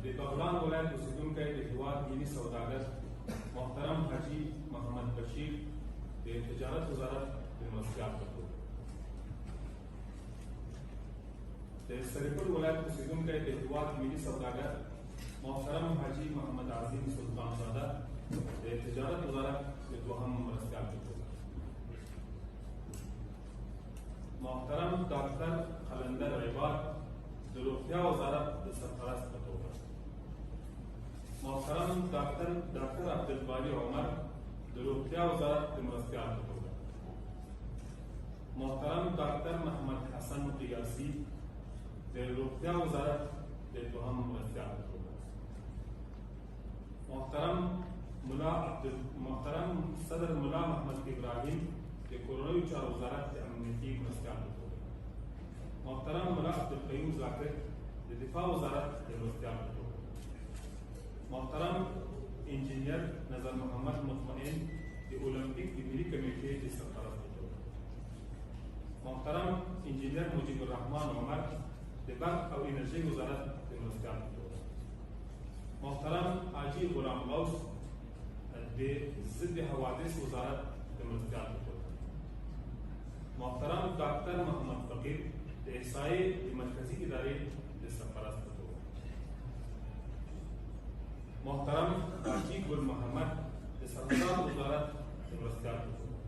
د بغلان ولایت اوسیدونکی د هیواد ملي سوداګر محترم حاجي محمد بشیر د تجارت وزارت د مرستیال په توګه د سرپل ولایت اوسیدونکی د هیواد ملي سوداګر محترم حاجي محمد عظیم سلطان زاده د تجارت وزارت د دوهم مرستیال په توګه محترم ډاکټر قلندر عباد د روغتیا وزارت د سرپرست په توګه محترم ډاکټر عبدالباري عمر د روغتیا وزارت د مرستیال په توګه محترم ډاکټر محمد حسن قیاسي د روغتیا وزارت د دوهم مرستیال په توګه محترم صدر ملا محمد ابراهیم د کورنیو چارو وزارت د امنیتي مرستیال په توګه محترم ملا عبدالقیوم ذاکر د دفاع وزارت د مرستیال په توګه محترم انجینیر نظر محمد مطمئن د اولمپیک د ملي کمیټې د سرپرست په توګه محترم انجینیر مجیب الرحمن عمر د برق او انرژي وزارت د مرستیال په توګه محترم حاجي غلام غوث د ضد حوادث وزارت د مرستیال په توګه محترم ډاکټر محمد فقیر د احصایې د مرکزي ادارې د سرپرست په توګه محترم حاجي ګل محمد د سرحدات وزارت د مرستیال په توګه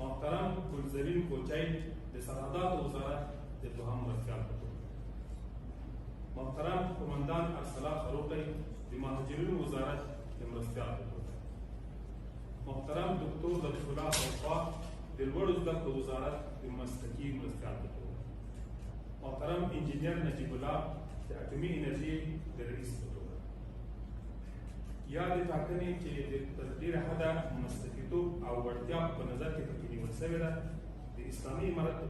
محترم ګلزرین کوچی د سرحدات وزارت د دوهم مرستیال په توګه محترم قومندان ارسلا فروقی د مهاجرینو وزارت د مرستیال په توګه محترم دکتور لطف الله اوقاف د لوړو زده کړو وزارت د مسلکي مرستیال په توګه محترم انجینیر نجیب الله د اټومي انرژي د رئیس په توګه یا د ټاکنې چې تر ډېره حده مسلکیتوب او وړتیا په نظر کې پکې نیول شوې ده د اسلامي امارت